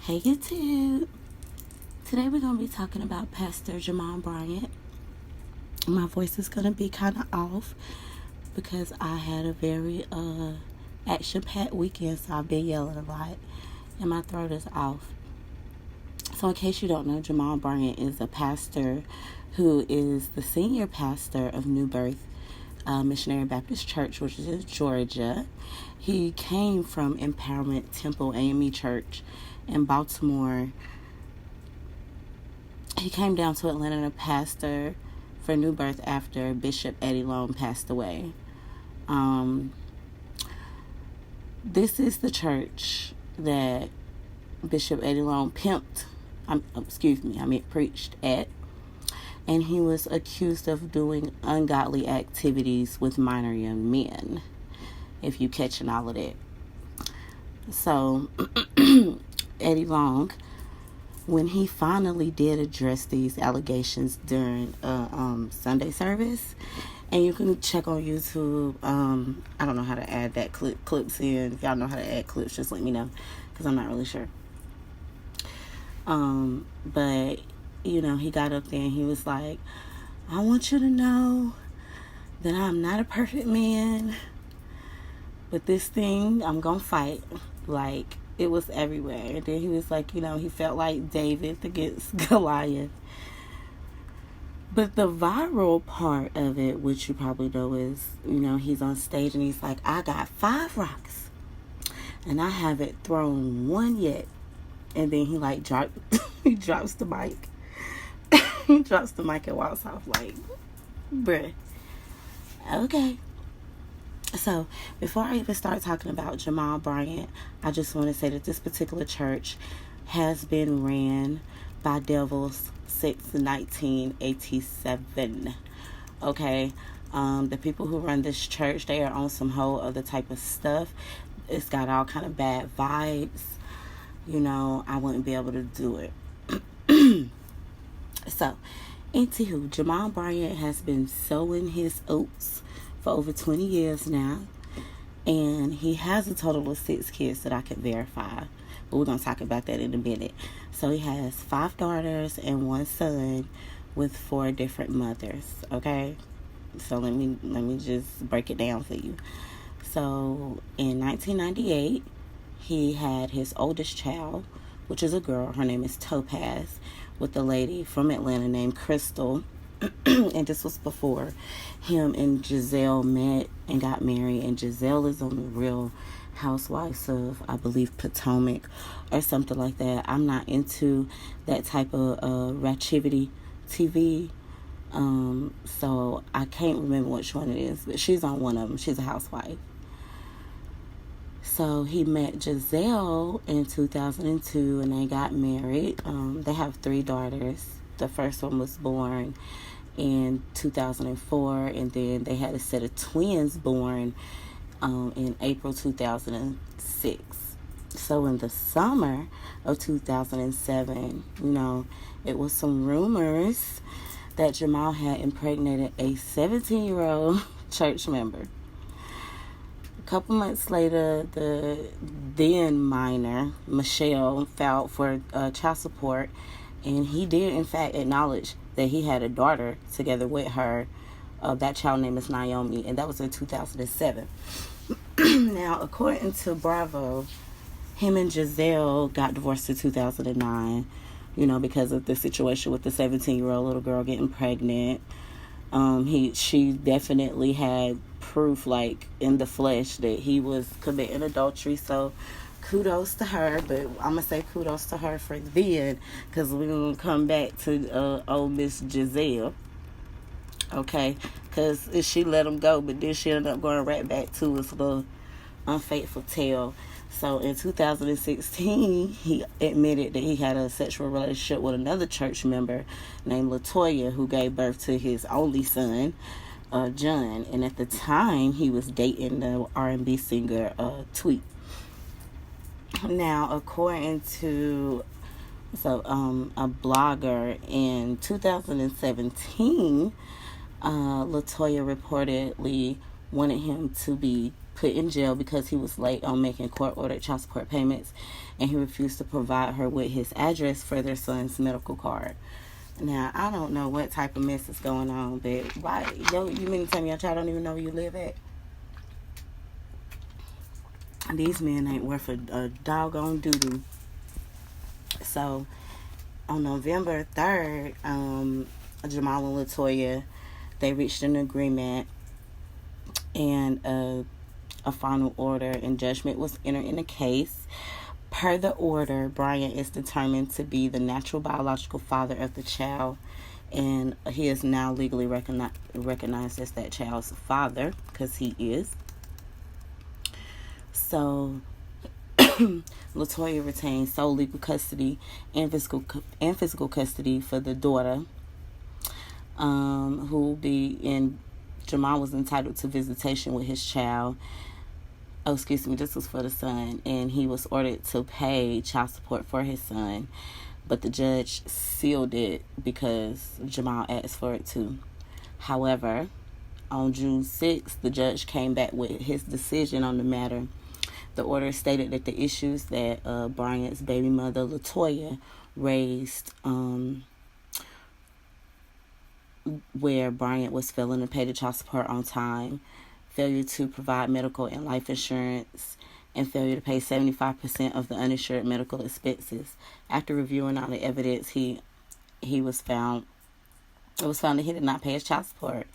Hey YouTube. Today we're going to be talking about Pastor Jamal Bryant. My voice is going to be kind of off because I had a very action-packed weekend, so I've been yelling a lot and my throat is off. So in case you don't know, Jamal Bryant is a pastor who is the senior pastor of New Birth Missionary Baptist Church, which is in Georgia. He came from Empowerment Temple AME Church in Baltimore. He came down to Atlanta to pastor for New Birth after Bishop Eddie Long passed away. This is the church that Bishop Eddie Long preached at. And he was accused of doing ungodly activities with minor young men, if you catching all of that. So, Eddie Long, when he finally did address these allegations during Sunday service, and you can check on YouTube, I don't know how to add that clips in. If y'all know how to add clips, just let me know, because I'm not really sure. But you know, he got up there and he was like, I want you to know that I'm not a perfect man, but this thing, I'm going to fight. Like, it was everywhere. And then he was like, you know, he felt like David against Goliath. But the viral part of it, which you probably know, is, you know, he's on stage and he's like, I got 5 rocks and I haven't thrown one yet. And then he like he drops the mic. He drops the mic and walks off like, bruh. Okay. So, before I even start talking about Jamal Bryant, I just want to say that this particular church has been ran by devils since 1987. Okay? The people who run this church, they are on some whole other type of stuff. It's got all kind of bad vibes. You know, I wouldn't be able to do it. So, anywho, Jamal Bryant has been sowing his oats for over 20 years now. And he has a total of 6 kids that I can verify. But we're going to talk about that in a minute. So, he has 5 daughters and 1 son with 4 different mothers. Okay? So, let me just break it down for you. So, in 1998, he had his oldest child, which is a girl. Her name is Topaz, with a lady from Atlanta named Crystal. And this was before him and Giselle met and got married. And Giselle is on the Real Housewives of, I believe, Potomac or something like that. I'm not into that type of ratchivity TV. So I can't remember which one it is. But she's on one of them. She's a housewife. So he met Giselle in 2002 and they got married. They have 3 daughters. The first one was born in 2004, and then they had a set of twins born in April 2006. So in the summer of 2007, you know, it was some rumors that Jamal had impregnated a 17-year-old church member. A couple months later, the then minor, Michelle, filed for child support, and he did, in fact, acknowledge that he had a daughter together with her. That child name is Naomi, and that was in 2007. Now, according to Bravo, him and Giselle got divorced in 2009, you know, because of the situation with the 17-year-old little girl getting pregnant. She definitely had proof, like, in the flesh that he was committing adultery, so kudos to her. But I'm gonna say kudos to her for then, because we're gonna come back to old Miss Giselle, okay, because she let him go, but then she ended up going right back to his little unfaithful tale. So in 2016, he admitted that he had a sexual relationship with another church member named Latoya, who gave birth to his only son, John. And at the time, he was dating the R&B singer Tweet. Now, according to a blogger, in 2017, Latoya reportedly wanted him to be put in jail because he was late on making court-ordered child support payments, and he refused to provide her with his address for their son's medical card. Now, I don't know what type of mess is going on, but why? You mean to tell me your child don't even know where you live at? These men ain't worth a doggone doo-doo. So, on November 3rd, Jamal and LaToya, they reached an agreement, and a final order and judgment was entered in the case. Per the order, Bryant is determined to be the natural biological father of the child, and he is now legally recognized as that child's father, because he is. So, LaToya retains sole legal custody and physical custody for the daughter, who will be in. Jamal was entitled to visitation with his child. Oh, excuse me, this was for the son, and he was ordered to pay child support for his son, but the judge sealed it because Jamal asked for it too. However, on June 6th, the judge came back with his decision on the matter. The order stated that the issues that Bryant's baby mother, LaToya, raised, where Bryant was failing to pay the child support on time, failure to provide medical and life insurance, and failure to pay 75% of the uninsured medical expenses. After reviewing all the evidence, it was found that he did not pay his child support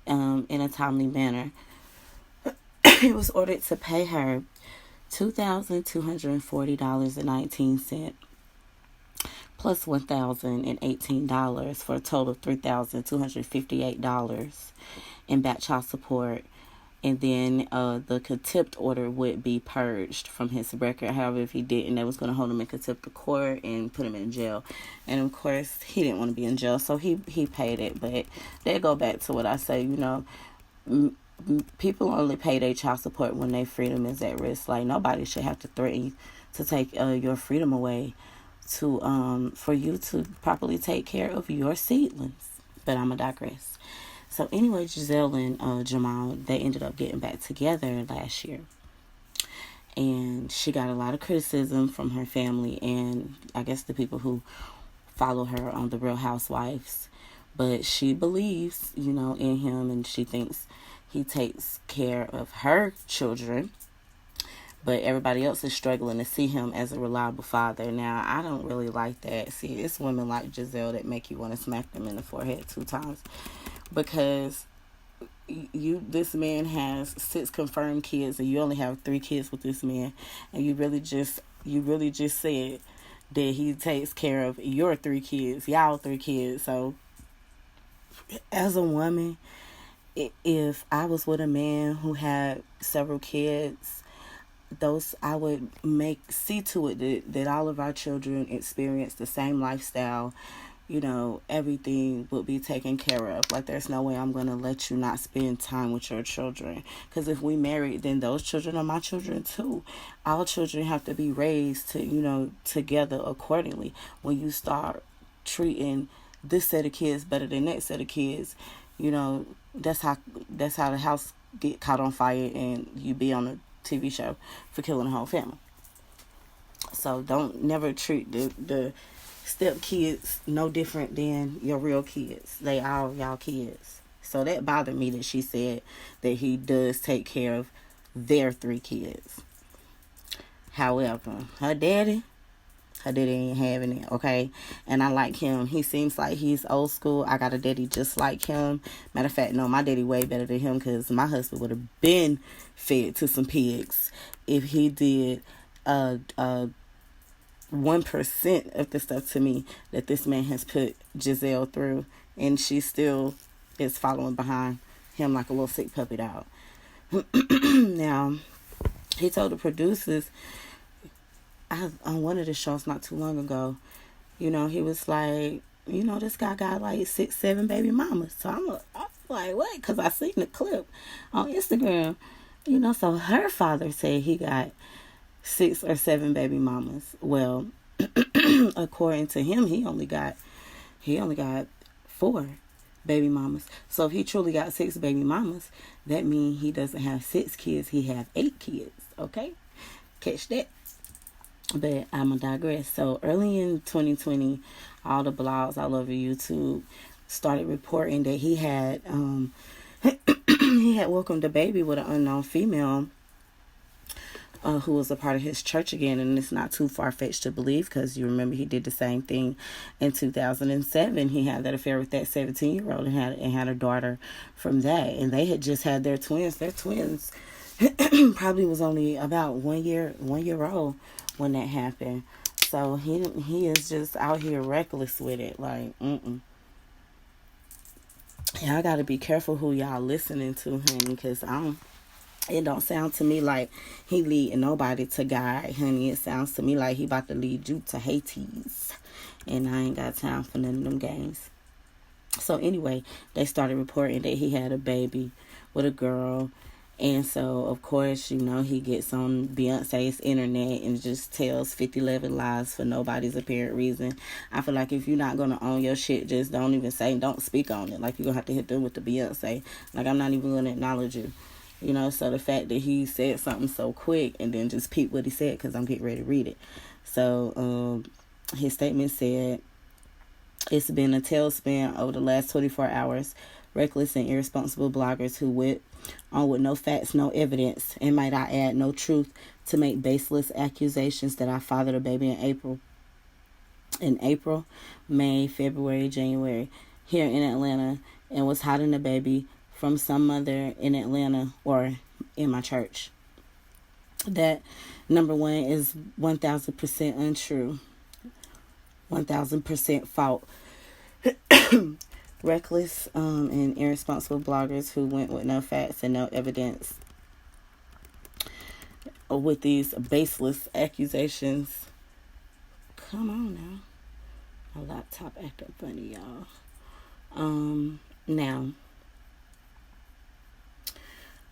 in a timely manner. He was ordered to pay her $2,240.19 plus $1,018 for a total of $3,258 in back child support. And then the contempt order would be purged from his record. However, if he didn't, they was going to hold him in contempt of court and put him in jail. And of course, he didn't want to be in jail, so he paid it. But they go back to what I say, people only pay their child support when their freedom is at risk. Like, nobody should have to threaten you to take your freedom away for you to properly take care of your seedlings. But I'm going to digress. So anyway, Giselle and Jamal, they ended up getting back together last year. And she got a lot of criticism from her family and I guess the people who follow her on The Real Housewives. But she believes, in him, and she thinks he takes care of her children. But everybody else is struggling to see him as a reliable father. Now, I don't really like that. See, it's women like Giselle that make you want to smack them in the forehead 2 times. Because this man has 6 confirmed kids and you only have 3 kids with this man. And you really just said that he takes care of your 3 kids, y'all 3 kids. So, as a woman, if I was with a man who had several kids, I would see to it that all of our children experience the same lifestyle. Everything would be taken care of. Like, there's no way I'm going to let you not spend time with your children. Because if we married, then those children are my children too. All children have to be raised together accordingly. When you start treating this set of kids better than that set of kids, that's how the house get caught on fire and you be on a TV show for killing a whole family. So don't never treat the step kids no different than your real kids. They all y'all kids. So that bothered me that she said that he does take care of their 3 kids. However, her daddy ain't having it, okay? And I like him. He seems like he's old school. I got a daddy just like him. Matter of fact, no, my daddy way better than him because my husband would have been fed to some pigs if he did 1% of the stuff to me that this man has put Giselle through, and she still is following behind him like a little sick puppy dog. Now, he told the producers on one of the shows not too long ago, he was like, this guy got like 6, 7 baby mamas. So I'm like, what? Because I seen the clip on Instagram, so her father said he got 6 or 7 baby mamas. Well, according to him, he only got 4. baby mamas. So if he truly got 6 baby mamas, that means he doesn't have 6 kids. He have 8 kids. Okay, catch that. But I'm gonna digress. So early in 2020, all the blogs all over YouTube started reporting that he had he had welcomed a baby with an unknown female who was a part of his church again. And it's not too far-fetched to believe, because you remember he did the same thing in 2007. He had that affair with that 17-year-old and had a daughter from that. And they had just had their twins. Their twins probably was only about 1 year old when that happened. So he is just out here reckless with it. Like, y'all got to be careful who y'all listening to, honey, because it don't sound to me like he leading nobody to God, honey. It sounds to me like he about to lead you to Hades. And I ain't got time for none of them games. So anyway, they started reporting that he had a baby with a girl. And so, of course, he gets on Beyonce's internet and just tells 50-11 lies for nobody's apparent reason. I feel like if you're not going to own your shit, just don't speak on it. Like, you're going to have to hit them with the Beyonce. Like, I'm not even going to acknowledge you. So the fact that he said something so quick and then just peep what he said, because I'm getting ready to read it. So, his statement said, "It's been a tailspin over the last 24 hours. Reckless and irresponsible bloggers who went on with no facts, no evidence, and might I add, no truth, to make baseless accusations that I fathered a baby in April, May, February, January, here in Atlanta, and was hiding a baby from some mother in Atlanta or in my church. That, number one, is 1,000% untrue. 1,000% fault." Reckless and irresponsible bloggers who went with no facts and no evidence with these baseless accusations. Come on now. My laptop acting funny, y'all. Now,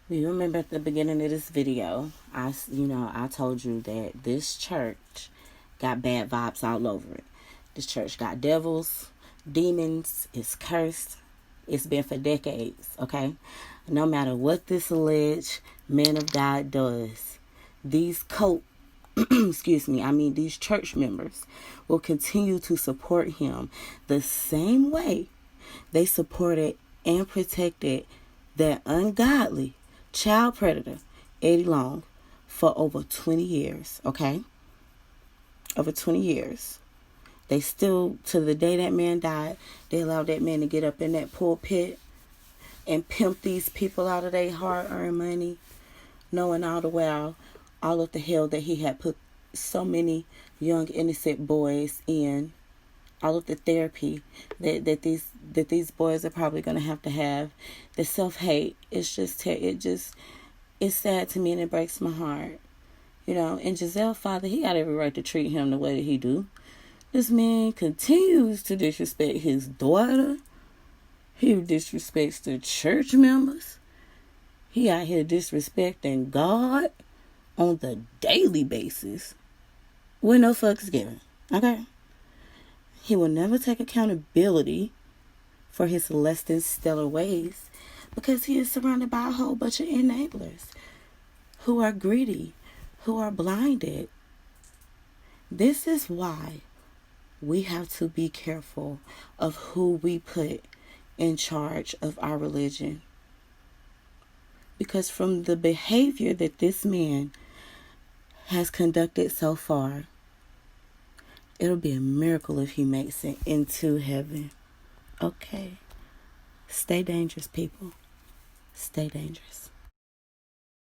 you remember at the beginning of this video, I told you that this church got bad vibes all over it. This church got devils, demons, it's cursed. It's been for decades, okay? No matter what this alleged man of God does, these these church members will continue to support him the same way they supported and protected that ungodly child predator, Eddie Long, for over 20 years, okay? Over 20 years. They still, to the day that man died, they allowed that man to get up in that pulpit and pimp these people out of their hard-earned money, knowing all the while all of the hell that he had put so many young, innocent boys in, all of the therapy that these boys are probably going to have, the self-hate. It's sad to me, and it breaks my heart. And Giselle's father, he got every right to treat him the way that he do. This man continues to disrespect his daughter. He disrespects the church members. He out here disrespecting God on the daily basis with no fucks given. Okay? He will never take accountability for his less than stellar ways because he is surrounded by a whole bunch of enablers who are greedy, who are blinded. This is why we have to be careful of who we put in charge of our religion. Because from the behavior that this man has conducted so far, it'll be a miracle if he makes it into heaven. Okay? Stay dangerous, people. Stay dangerous.